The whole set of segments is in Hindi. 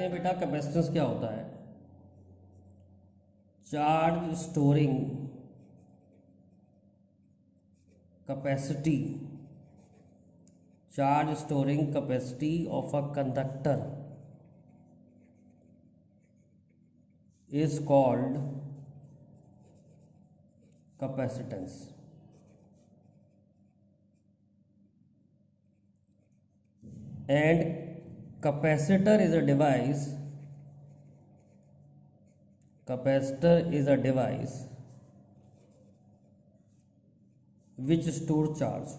देखते हैं बेटा कैपेसिटेंस क्या होता है। Charge storing capacity, charge storing capacity of a conductor is called capacitance. And capacitor is a device, capacitor is a device which store charge,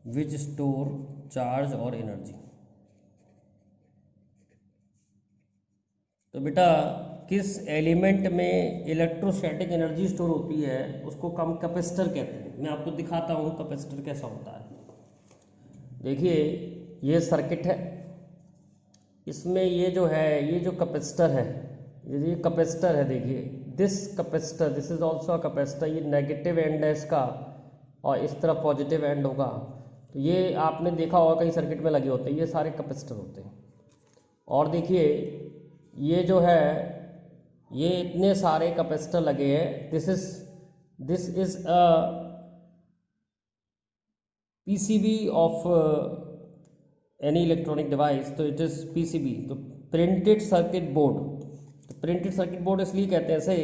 which store charge or energy. तो बेटा किस एलिमेंट में इलेक्ट्रोस्टैटिक एनर्जी स्टोर होती है उसको हम कैपेसिटर कहते हैं। मैं आपको दिखाता हूँ कैपेसिटर कैसा होता है। देखिए ये सर्किट है, इसमें ये जो है ये जो कैपेसिटर है, ये कैपेसिटर है। देखिए this capacitor, this is also a capacitor. ये नेगेटिव एंड है इसका और इस तरफ पॉजिटिव एंड होगा। तो ये आपने देखा होगा कई सर्किट में लगे होते हैं, ये सारे कैपेसिटर होते हैं। और देखिए ये जो है ये इतने सारे कैपेसिटर लगे हैं। This is a PCB of any electronic device, तो इट इज पीसीबी, तो प्रिंटेड सर्किट बोर्ड। तो प्रिंटेड सर्किट बोर्ड इसलिए कहते हैं ऐसे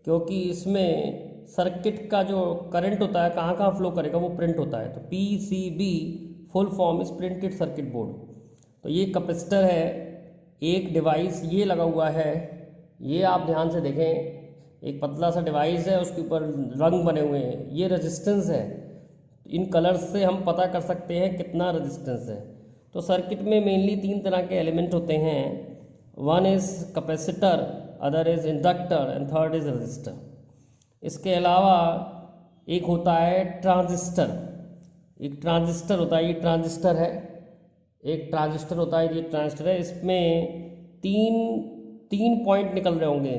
क्योंकि इसमें सर्किट का जो करंट होता है कहाँ कहाँ फ्लो करेगा वो प्रिंट होता है। तो PCB full form is printed circuit board. तो ये कैपेसिटर है, एक डिवाइस ये लगा हुआ है। ये आप ध्यान से देखें, एक पतला सा डिवाइस है, उसके ऊपर रंग बने हुए हैं। ये रेजिस्टेंस है, इन कलर्स से हम पता कर सकते हैं कितना रेजिस्टेंस है। तो सर्किट में मेनली तीन तरह के एलिमेंट होते हैं। One is capacitor, other is inductor and third is resistor. इसके अलावा एक होता है ट्रांजिस्टर, एक ट्रांजिस्टर होता है, ये ट्रांजिस्टर है। एक ट्रांजिस्टर होता है, ये ट्रांजिस्टर है। इसमें तीन पॉइंट निकल रहे होंगे,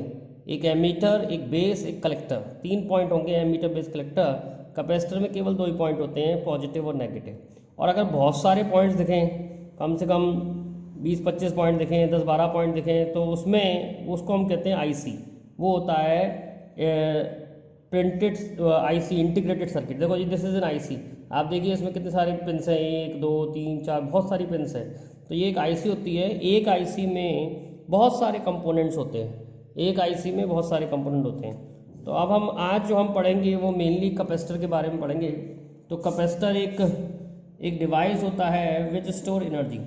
एक एमीटर, एक बेस, एक कलेक्टर। 3 पॉइंट होंगे, एमीटर, बेस, कलेक्टर। कैपेसिटर में केवल 2 ही पॉइंट होते हैं, पॉजिटिव और नेगेटिव। और अगर बहुत सारे पॉइंट्स दिखें, कम से कम 20-25 पॉइंट दिखें, 10-12 पॉइंट दिखें, तो उसमें उसको हम कहते हैं आईसी। वो होता है प्रिंटेड आईसी, इंटीग्रेटेड सर्किट। देखो जी दिस इज एन आईसी। आप देखिए इसमें कितने सारे पिन्स हैं, 1 2 3 4, बहुत सारी पिन्स हैं। तो ये एक आईसी होती है। एक आईसी में बहुत सारे कंपोनेंट्स होते हैं, एक आईसी में बहुत सारे कंपोनेंट होते हैं। तो अब हम आज जो हम पढ़ेंगे वो मेनली कैपेसिटर के बारे में पढ़ेंगे। तो कैपेसिटर एक डिवाइस होता है which store energy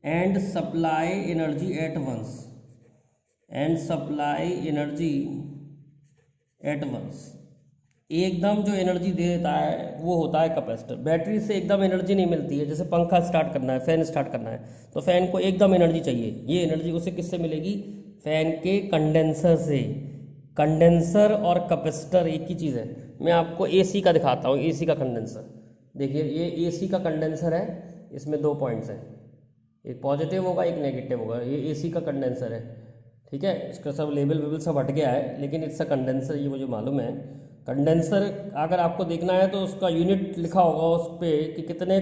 and supply energy at once, and supply energy at once. एकदम जो एनर्जी दे देता है वो होता है कैपेसिटर। बैटरी से एकदम एनर्जी नहीं मिलती है। जैसे पंखा स्टार्ट करना है, फैन स्टार्ट करना है, तो फैन को एकदम एनर्जी चाहिए। ये एनर्जी उसे किससे मिलेगी? फैन के कंडेंसर से। कंडेंसर और कैपेसिटर एक ही चीज़ है। मैं आपको एसी का दिखाता हूँ, एसी का कंडेंसर। देखिए ये एसी का कंडेंसर है, इसमें 2 पॉइंट्स हैं, एक पॉजिटिव होगा एक नेगेटिव होगा। ये एसी का कंडेंसर है, ठीक है। इसका सब लेबल वेबल सब हट गया है, लेकिन इट्स अ कंडेंसर, ये मुझे मालूम है। कंडेंसर अगर आपको देखना है तो उसका यूनिट लिखा होगा उस पर कि कितने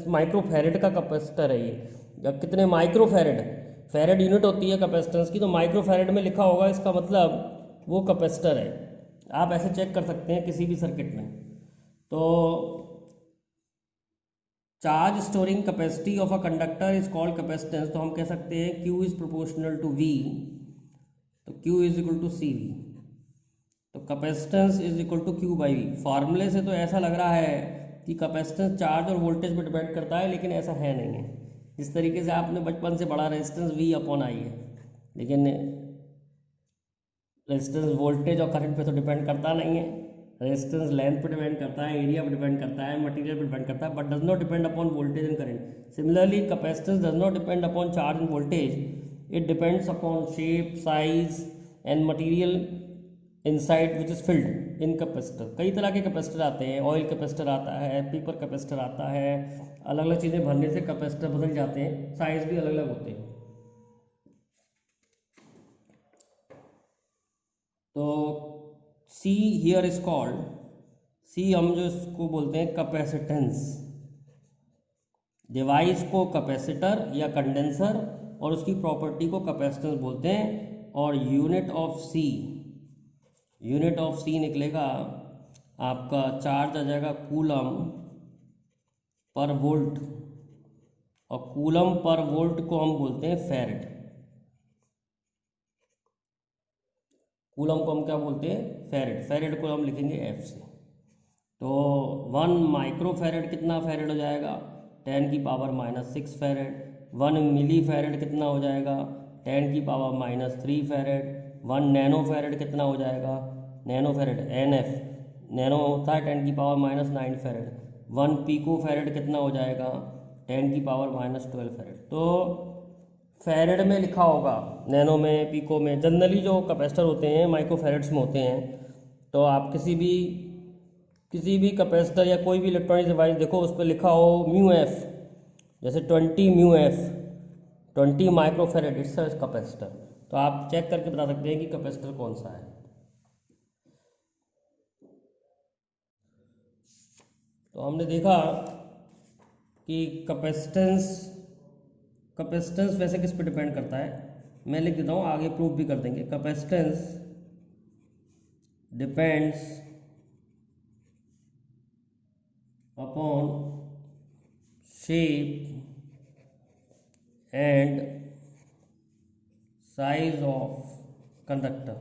माइक्रोफैरेड का कैपेसिटर है ये, या कितने माइक्रोफैरेड। फैरेड यूनिट होती है कैपेसिटेंस की, तो माइक्रोफैरेड में लिखा होगा, इसका मतलब वो कैपेसिटर है। आप ऐसे चेक कर सकते हैं किसी भी सर्किट में। तो charge storing capacity of a conductor is called capacitance. तो हम कह सकते हैं Q is proportional to V, तो Q is equal to CV। तो capacitance is equal to Q by V। फार्मूले से तो ऐसा लग रहा है कि कैपेसिटेंस चार्ज और वोल्टेज पर डिपेंड करता है, लेकिन ऐसा है नहीं है। जिस तरीके से आपने बचपन से बड़ा रेजिस्टेंस V अपॉन I है, लेकिन रेजिस्टेंस वोल्टेज और करंट पे तो डिपेंड करता नहीं है। रेजिस्टेंस लेंथ पे डिपेंड करता है, एरिया पे डिपेंड करता है, मटेरियल पे डिपेंड करता है, but does not depend upon voltage and current. Similarly capacitance does not depend upon charge and voltage, it depends upon shape, size and material inside which is filled in capacitor. कई तरह के कैपेसिटर आते हैं, ऑयल कैपेसिटर आता है, पेपर कैपेसिटर आता है। अलग अलग चीज़ें भरने से कैपेसिटर बदल जाते हैं, साइज भी अलग अलग होते हैं। तो C here is called, C हम जो इसको बोलते हैं कैपेसिटेंस, डिवाइस को कैपेसिटर या कंडेंसर और उसकी प्रॉपर्टी को कैपेसिटेंस बोलते हैं। और यूनिट ऑफ सी निकलेगा आपका, चार्ज आ जाएगा कूलम पर वोल्ट, और कूलम पर वोल्ट को हम बोलते हैं फैरेड। कूलम को हम क्या बोलते हैं? फैरेड को हम लिखेंगे एफ से। तो 1 माइक्रो फैरेड कितना फैरेड हो जाएगा? 10⁻⁻6 फैरेड। 1 मिली फैरेड कितना हो जाएगा? 10⁻⁻3 फैरेड। 1 नैनो फैरेड कितना हो जाएगा? नैनो फैरेड NF, नैनो होता है 10⁻⁻9 फैरेड। 1 पीको फैरेड कितना हो जाएगा? 10⁻⁻12 फैरेड। तो फैरेड में लिखा होगा, नैनो में, पीको में। जनरली जो कैपेसिटर होते हैं माइक्रो फैरेड्स में होते हैं। तो आप किसी भी कैपेसिटर या कोई भी इलेक्ट्रॉनिक डिवाइस देखो, उस पर लिखा हो म्यू एफ, जैसे 20 mu F, 20 micro farad, it's a capacitor. तो आप चेक करके बता सकते हैं कि कैपेसिटर कौन सा है। तो हमने देखा कि कैपेसिटेंस वैसे किस पे डिपेंड करता है, मैं लिख देता हूँ, आगे प्रूफ भी कर देंगे। Capacitance depends upon shape and size of conductor.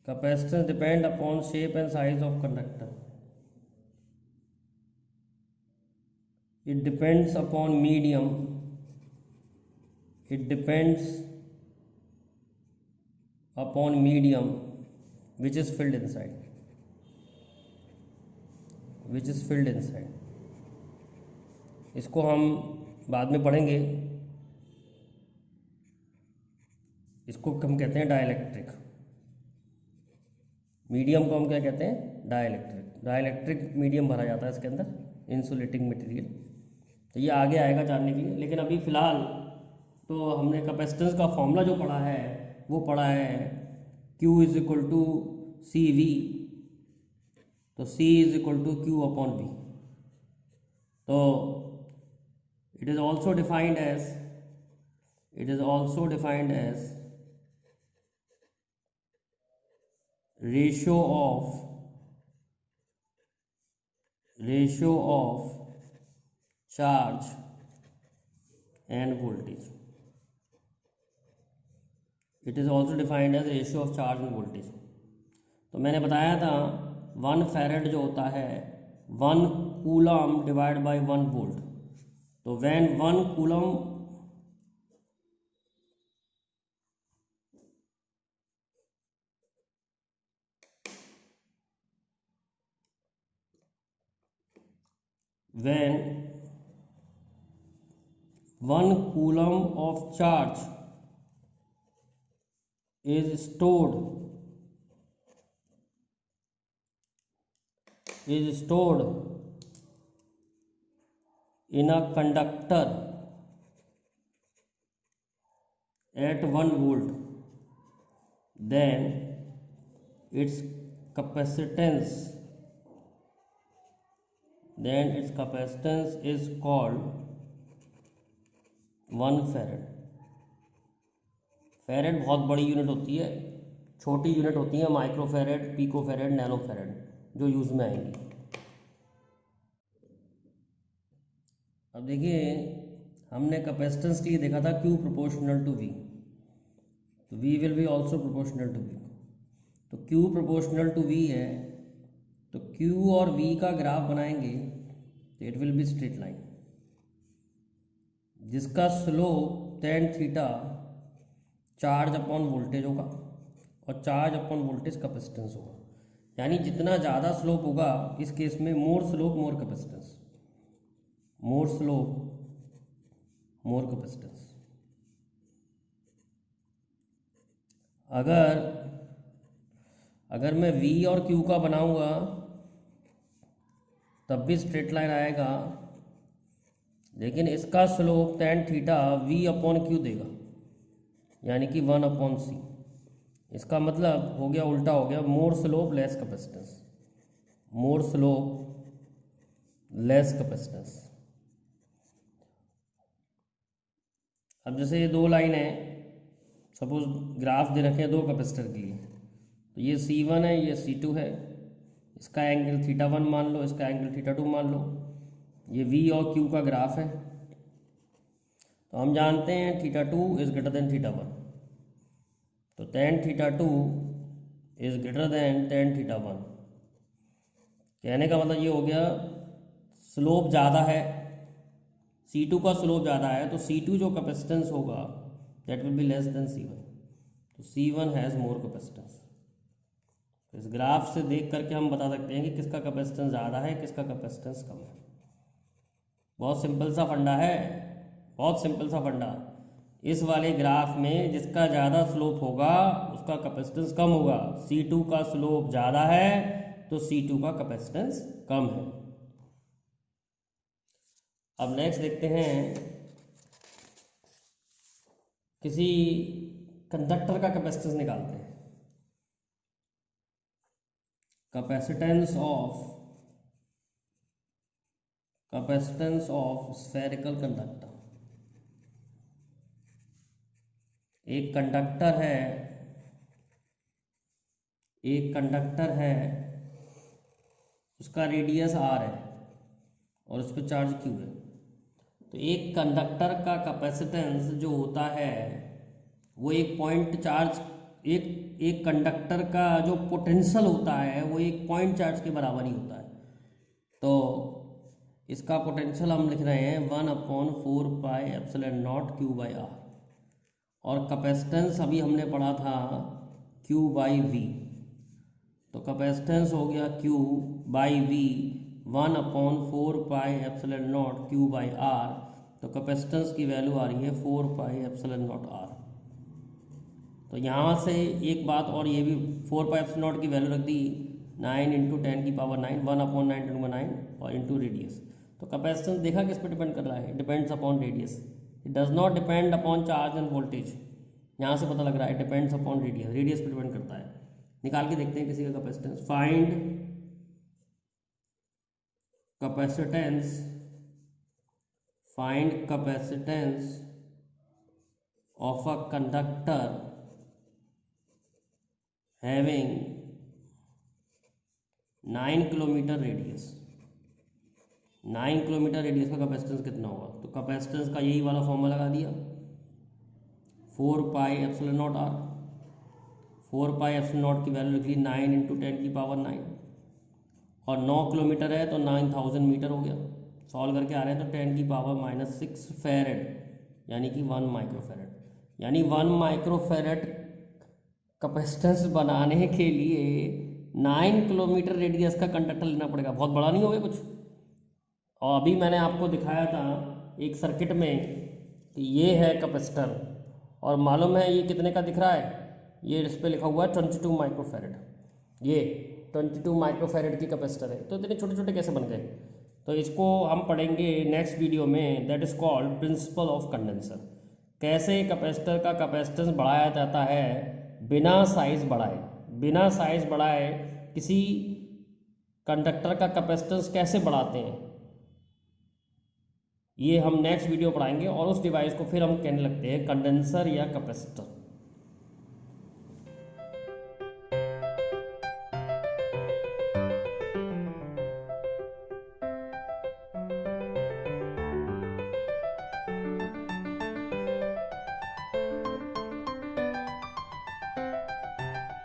Capacitance depend upon shape and size of conductor. It depends upon medium. It depends upon medium which is filled inside. इसको हम बाद में पढ़ेंगे। इसको हम कहते हैं डाइलेक्ट्रिक। मीडियम को हम क्या कहते हैं? डाइलेक्ट्रिक मीडियम भरा जाता है इसके अंदर, इंसुलेटिंग मटेरियल। तो ये आगे आएगा जानने के लिए, लेकिन अभी फ़िलहाल तो हमने कैपेसिटेंस का फॉर्मूला जो पढ़ा है वो पढ़ा है Q = CV। तो C = Q/V। तो it is also defined as ratio of charge and voltage. It is also defined as ratio of charge and voltage. तो मैंने बताया था 1 फैरेड जो होता है 1 कूलम डिवाइड बाय 1 वोल्ट। तो when 1 coulomb of charge is stored in a conductor at 1 volt, then its capacitance is called 1 farad. Farad बहुत बड़ी यूनिट होती है, छोटी यूनिट होती है micro farad, pico farad, nano farad, जो यूज़ में आएंगी। अब देखिए, हमने कैपेसिटेंस के लिए देखा था Q प्रोपोर्शनल टू V, तो V will be also proportional to V। तो Q प्रोपोर्शनल टू V है, तो Q और V का ग्राफ बनाएंगे तो it will be straight line, जिसका slope tan theta charge upon voltage होगा, और चार्ज अपॉन वोल्टेज कैपेसिटेंस होगा। यानी जितना ज़्यादा स्लोप होगा इस केस में, मोर स्लोप मोर कैपेसिटेंस, मोर स्लोप मोर कैपेसिटेंस। अगर मैं V और Q का बनाऊंगा तब भी स्ट्रेट लाइन आएगा, लेकिन इसका स्लोप tan थीटा V/Q देगा, यानी कि 1/C। इसका मतलब हो गया, उल्टा हो गया, मोर स्लोप लेस कैपेसिटेंस, मोर स्लोप लेस कैपेसिटेंस। अब जैसे ये दो लाइन है, सपोज ग्राफ दे रखे हैं दो कैपेसिटर के लिए, तो ये C1 है, ये C2 है, इसका एंगल θ1 मान लो, इसका एंगल θ2 मान लो। ये V और Q का ग्राफ है, तो हम जानते हैं θ2 इज ग्रेटर देन θ1, तो tan θ2 is greater than tan θ1। कहने का मतलब ये हो गया, स्लोप ज़्यादा है, C2 का स्लोप ज़्यादा है, तो C2 जो कैपेसिटेंस होगा that will be less than C1, तो C1 हैज़ मोर कैपेसिटेंस। इस ग्राफ से देख करके हम बता सकते हैं कि किसका कैपेसिटेंस ज़्यादा है, किसका कैपेसिटेंस कम है। बहुत सिंपल सा फंडा है, बहुत सिंपल सा फंडा। इस वाले ग्राफ में जिसका ज़्यादा स्लोप होगा उसका कैपेसिटेंस कम होगा। C2 का स्लोप ज़्यादा है तो C2 का कैपेसिटेंस कम है। अब नेक्स्ट देखते हैं, किसी कंडक्टर का कैपेसिटेंस निकालते हैं। Capacitance of spherical conductor. एक कंडक्टर है, उसका रेडियस r है और उस पर चार्ज q है। तो एक कंडक्टर का कैपेसिटेंस जो होता है वो एक पॉइंट चार्ज, एक कंडक्टर का जो पोटेंशियल होता है वो एक पॉइंट चार्ज के बराबर ही होता है। तो इसका पोटेंशियल हम लिख रहे हैं 1/4πε0 Q/r, और कैपेसिटेंस अभी हमने पढ़ा था Q/V, तो कैपेसिटेंस हो गया Q/V 1/4πε0 Q/r, तो कैपेसिटेंस की वैल्यू आ रही है 4πε0r। तो यहाँ से एक बात और, ये भी 4πε0 की वैल्यू रख दी 9 × 10⁹ 1/9 और इंटू रेडियस। तो कैपेसिटेंस देखा किस पे डिपेंड कर रहा है, depends upon radius, it does not depend upon charge and voltage. यहाँ से पता लग रहा है डिपेंड्स अपॉन रेडियस, रेडियस पे डिपेंड करता है। निकाल के देखते हैं किसी का capacitance. Find capacitance of a conductor having 9 kilometre radius. 9 kilometre radius का कैपेसिटेंस कितना होगा, तो कैपेसिटेंस का यही वाला फॉर्मूला लगा दिया, 4πε0r। 4πε0 की वैल्यू लिख ली 9 × 10⁹ और 9 किलोमीटर है तो 9000 मीटर हो गया। सॉल्व करके आ रहे हैं तो 10⁻⁻6 फैरेड, यानी कि 1 माइक्रोफैरेड। यानी 1 माइक्रोफैरेड कैपेसिटेंस बनाने के लिए 9 किलोमीटर रेडियस का कंडक्टर लेना पड़ेगा। बहुत बड़ा नहीं होगा कुछ। और अभी मैंने आपको दिखाया था एक सर्किट में कि ये है कैपेसिटर, और मालूम है ये कितने का दिख रहा है, ये इस पर लिखा हुआ है 22 माइक्रोफैरेड। ये 22 माइक्रोफैरेड की कैपेसिटर है। तो इतने छोटे छोटे कैसे बन गए, तो इसको हम पढ़ेंगे नेक्स्ट वीडियो में, that is called principle of condenser. कैसे कैपेसिटर का कैपेसिटेंस बढ़ाया जाता है बिना साइज बढ़ाए किसी कंडक्टर का कैपेसिटेंस कैसे बढ़ाते हैं, ये हम नेक्स्ट वीडियो पढ़ाएंगे। और उस डिवाइस को फिर हम कहने लगते हैं कंडेंसर या कैपेसिटर।